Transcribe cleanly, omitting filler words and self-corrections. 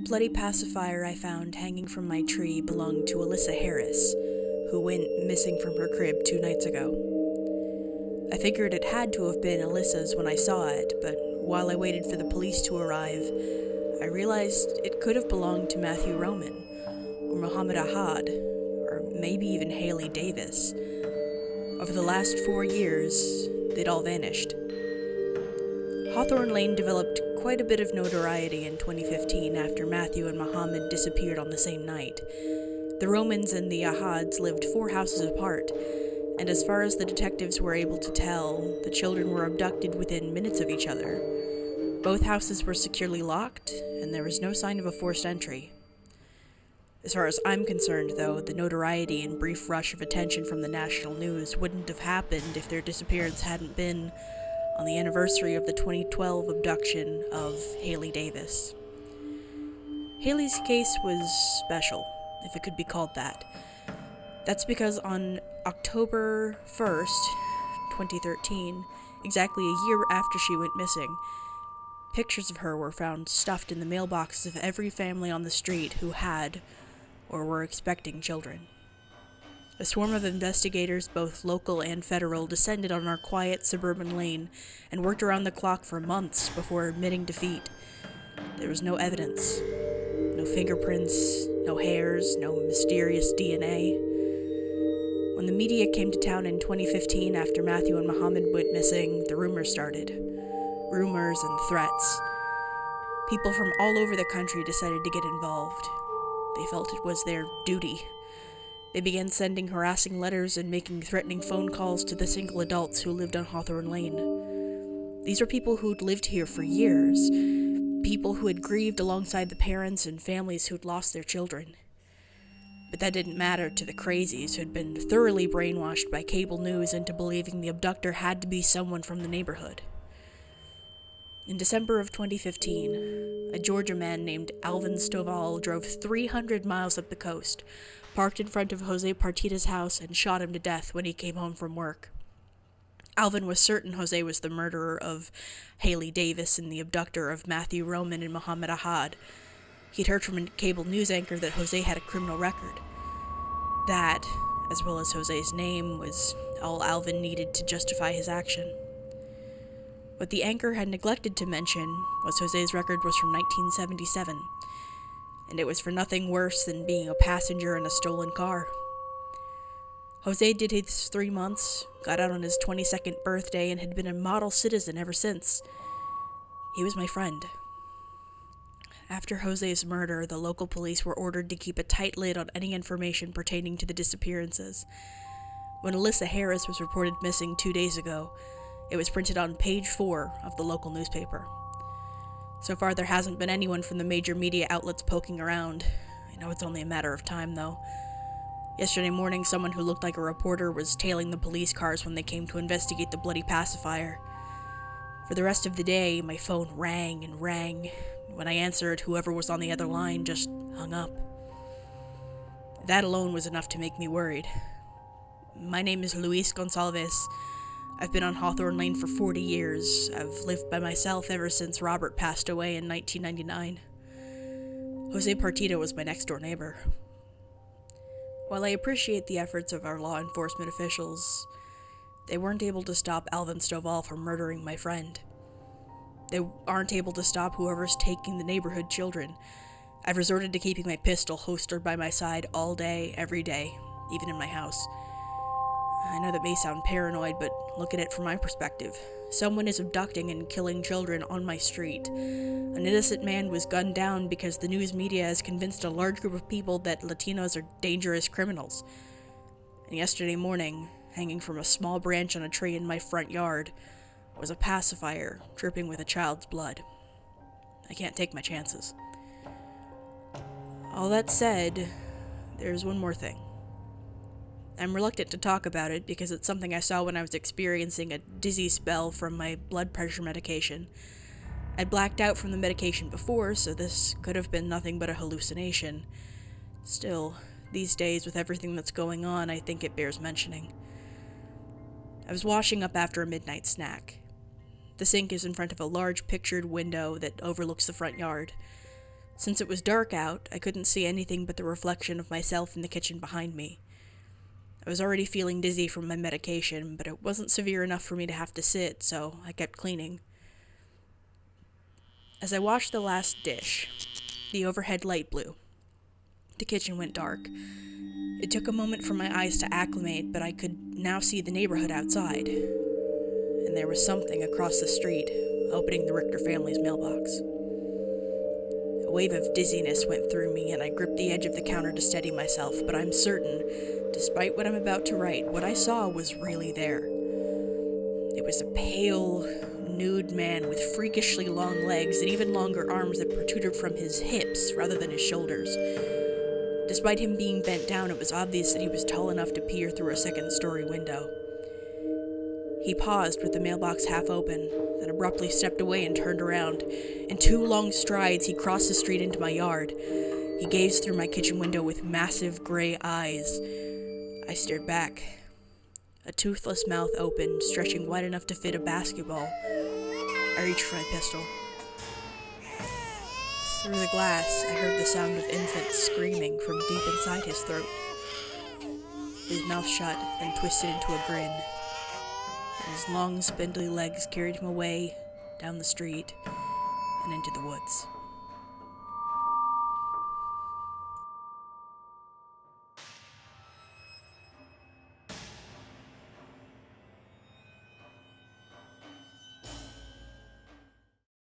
The bloody pacifier I found hanging from my tree belonged to Alyssa Harris, who went missing from her crib 2 nights ago. I figured it had to have been Alyssa's when I saw it, but while I waited for the police to arrive, I realized it could have belonged to Matthew Roman, or Muhammad Ahad, or maybe even Haley Davis. Over the last 4 years, they'd all vanished. Hawthorn Lane developed quite a bit of notoriety in 2015 after Matthew and Muhammad disappeared on the same night. The Romans and the Ahads lived 4 houses apart, and as far as the detectives were able to tell, the children were abducted within minutes of each other. Both houses were securely locked, and there was no sign of a forced entry. As far as I'm concerned, though, the notoriety and brief rush of attention from the national news wouldn't have happened if their disappearance hadn't been on the anniversary of the 2012 abduction of Haley Davis. Haley's case was special, if it could be called that. That's because on October 1st, 2013, exactly a year after she went missing, pictures of her were found stuffed in the mailboxes of every family on the street who had or were expecting children. A swarm of investigators, both local and federal, descended on our quiet suburban lane and worked around the clock for months before admitting defeat. There was no evidence. No fingerprints, no hairs, no mysterious DNA. When the media came to town in 2015 after Matthew and Muhammad went missing, the rumors started. Rumors and threats. People from all over the country decided to get involved. They felt it was their duty. They began sending harassing letters and making threatening phone calls to the single adults who lived on Hawthorn Lane. These were people who'd lived here for years, people who had grieved alongside the parents and families who'd lost their children. But that didn't matter to the crazies who'd been thoroughly brainwashed by cable news into believing the abductor had to be someone from the neighborhood. In December of 2015, a Georgia man named Alvin Stovall drove 300 miles up the coast, parked in front of Jose Partita's house, and shot him to death when he came home from work. Alvin was certain Jose was the murderer of Haley Davis and the abductor of Matthew Roman and Muhammad Ahad. He'd heard from a cable news anchor that Jose had a criminal record. That, as well as Jose's name, was all Alvin needed to justify his action. What the anchor had neglected to mention was Jose's record was from 1977, and it was for nothing worse than being a passenger in a stolen car. Jose did his 3 months, got out on his 22nd birthday, and had been a model citizen ever since. He was my friend. After Jose's murder, the local police were ordered to keep a tight lid on any information pertaining to the disappearances. When Alyssa Harris was reported missing 2 days ago, it was printed on page 4 of the local newspaper. So far, there hasn't been anyone from the major media outlets poking around. I know it's only a matter of time, though. Yesterday morning, someone who looked like a reporter was tailing the police cars when they came to investigate the bloody pacifier. For the rest of the day, my phone rang and rang. When I answered, whoever was on the other line just hung up. That alone was enough to make me worried. My name is Luis Gonsalves. I've been on Hawthorn Lane for 40 years. I've lived by myself ever since Robert passed away in 1999. Jose Partita was my next-door neighbor. While I appreciate the efforts of our law enforcement officials, they weren't able to stop Alvin Stovall from murdering my friend. They aren't able to stop whoever's taking the neighborhood children. I've resorted to keeping my pistol holstered by my side all day, every day, even in my house. I know that may sound paranoid, but look at it from my perspective. Someone is abducting and killing children on my street. An innocent man was gunned down because the news media has convinced a large group of people that Latinos are dangerous criminals. And yesterday morning, hanging from a small branch on a tree in my front yard, was a pacifier dripping with a child's blood. I can't take my chances. All that said, there's one more thing. I'm reluctant to talk about it because it's something I saw when I was experiencing a dizzy spell from my blood pressure medication. I'd blacked out from the medication before, so this could have been nothing but a hallucination. Still, these days with everything that's going on, I think it bears mentioning. I was washing up after a midnight snack. The sink is in front of a large pictured window that overlooks the front yard. Since it was dark out, I couldn't see anything but the reflection of myself in the kitchen behind me. I was already feeling dizzy from my medication, but it wasn't severe enough for me to have to sit, so I kept cleaning. As I washed the last dish, the overhead light blew. The kitchen went dark. It took a moment for my eyes to acclimate, but I could now see the neighborhood outside. And there was something across the street, opening the Richter family's mailbox. A wave of dizziness went through me, and I gripped the edge of the counter to steady myself, but I'm certain, despite what I'm about to write, what I saw was really there. It was a pale, nude man with freakishly long legs and even longer arms that protruded from his hips rather than his shoulders. Despite him being bent down, it was obvious that he was tall enough to peer through a second-story window. He paused with the mailbox half open, then abruptly stepped away and turned around. In 2 long strides, he crossed the street into my yard. He gazed through my kitchen window with massive gray eyes. I stared back. A toothless mouth opened, stretching wide enough to fit a basketball. I reached for my pistol. Through the glass, I heard the sound of infants screaming from deep inside his throat. His mouth shut, then twisted into a grin. And his long, spindly legs carried him away, down the street, and into the woods.